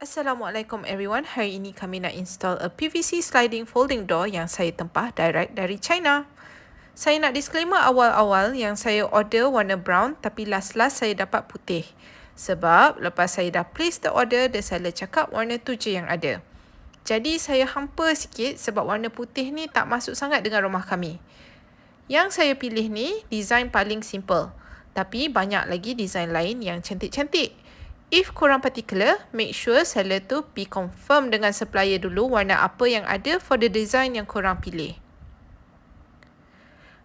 Assalamualaikum everyone. Hari ini kami nak install a PVC sliding folding door yang saya tempah direct dari China. Saya nak disclaimer awal-awal yang saya order warna brown tapi last saya dapat putih. Sebab lepas saya dah place the order, the seller cakap warna tu je yang ada. Jadi saya hampa sikit sebab warna putih ni tak masuk sangat dengan rumah kami. Yang saya pilih ni design paling simple. Tapi banyak lagi design lain yang cantik-cantik. If korang particular, make sure seller tu be confirm dengan supplier dulu warna apa yang ada for the design yang korang pilih.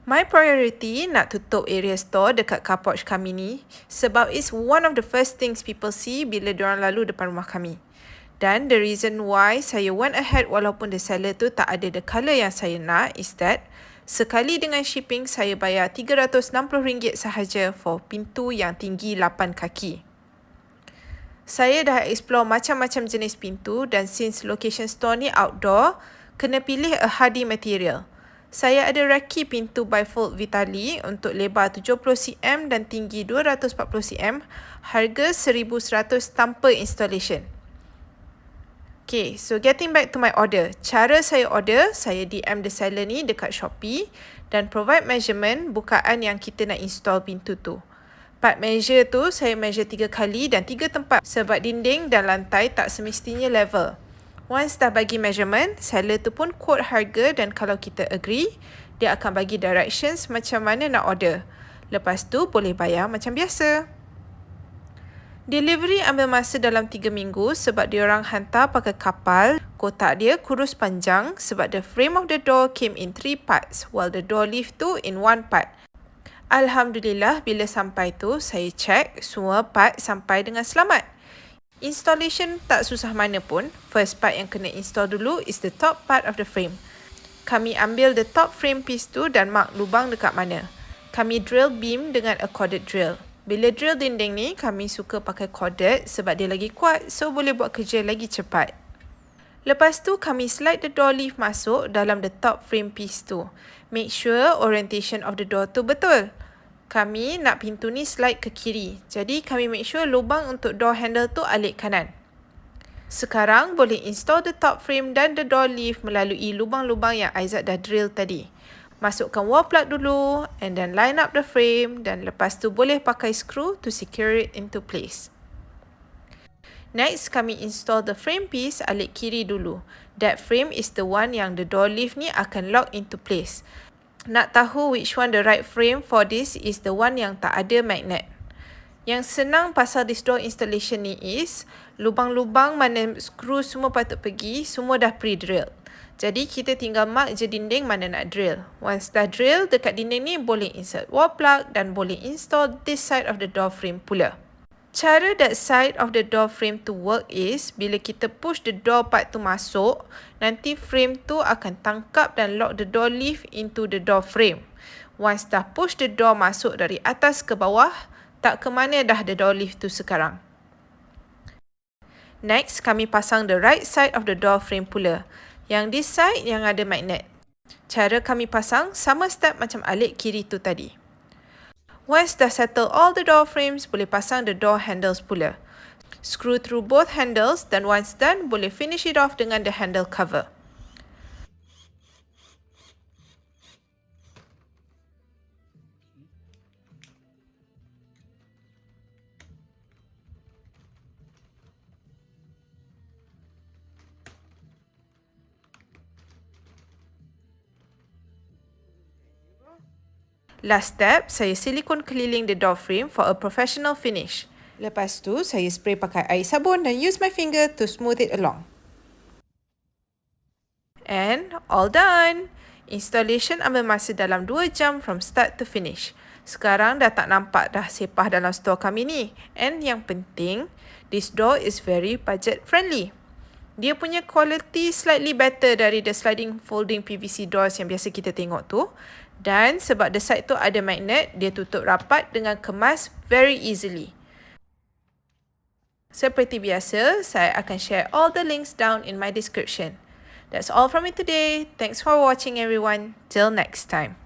My priority nak tutup area store dekat car porch kami ni sebab it's one of the first things people see bila diorang lalu depan rumah kami. Dan the reason why saya went ahead walaupun the seller tu tak ada the colour yang saya nak is that sekali dengan shipping saya bayar RM360 sahaja for pintu yang tinggi 8 kaki. Saya dah explore macam-macam jenis pintu dan since location store ni outdoor, kena pilih a hardy material. Saya ada raki pintu bifold Vitali untuk lebar 70cm dan tinggi 240cm, harga RM1,100 tanpa installation. Okay, so getting back to my order. Cara saya order, saya DM the seller ni dekat Shopee dan provide measurement bukaan yang kita nak install pintu tu. Part measure tu saya measure 3 kali dan 3 tempat sebab dinding dan lantai tak semestinya level. Once dah bagi measurement, seller tu pun quote harga dan kalau kita agree, dia akan bagi directions macam mana nak order. Lepas tu boleh bayar macam biasa. Delivery ambil masa dalam 3 minggu sebab diorang hantar pakai kapal. Kotak dia kurus panjang sebab the frame of the door came in 3 parts while the door lift tu in 1 part. Alhamdulillah, bila sampai tu, saya check semua part sampai dengan selamat. Installation tak susah mana pun. First part yang kena install dulu is the top part of the frame. Kami ambil the top frame piece tu dan mark lubang dekat mana. Kami drill beam dengan a corded drill. Bila drill dinding ni, kami suka pakai corded sebab dia lagi kuat, so boleh buat kerja lagi cepat. Lepas tu, kami slide the door leaf masuk dalam the top frame piece tu. Make sure orientation of the door tu betul. Kami nak pintu ni slide ke kiri. Jadi, kami make sure lubang untuk door handle tu alik kanan. Sekarang, boleh install the top frame dan the door leaf melalui lubang-lubang yang Aizat dah drill tadi. Masukkan wall plug dulu and then line up the frame dan lepas tu boleh pakai screw to secure it into place. Next, kami install the frame piece alik kiri dulu. That frame is the one yang the door leaf ni akan lock into place. Nak tahu which one the right frame for this is the one yang tak ada magnet. Yang senang pasal this door installation ni is, lubang-lubang mana screw semua patut pergi, semua dah pre-drill. Jadi kita tinggal mark je dinding mana nak drill. Once dah drill, dekat dinding ni boleh insert wall plug dan boleh install this side of the door frame pula. Cara that side of the door frame to work is, bila kita push the door part tu masuk, nanti frame tu akan tangkap dan lock the door leaf into the door frame. Once dah push the door masuk dari atas ke bawah, tak ke mana dah the door leaf tu sekarang. Next, kami pasang the right side of the door frame pula. Yang this side yang ada magnet. Cara kami pasang sama step macam alik kiri tu tadi. Once dah settle all the door frames, boleh pasang the door handles pula. Screw through both handles dan once done, boleh finish it off dengan the handle cover. Last step, saya silikon keliling the door frame for a professional finish. Lepas tu, saya spray pakai air sabun dan use my finger to smooth it along. And all done! Installation ambil masa dalam 2 jam from start to finish. Sekarang dah tak nampak dah sepah dalam store kami ni. And yang penting, this door is very budget friendly. Dia punya quality slightly better dari the sliding folding PVC doors yang biasa kita tengok tu. Dan sebab the side tu ada magnet, dia tutup rapat dengan kemas very easily. Seperti biasa, saya akan share all the links down in my description. That's all from me today. Thanks for watching everyone. Till next time.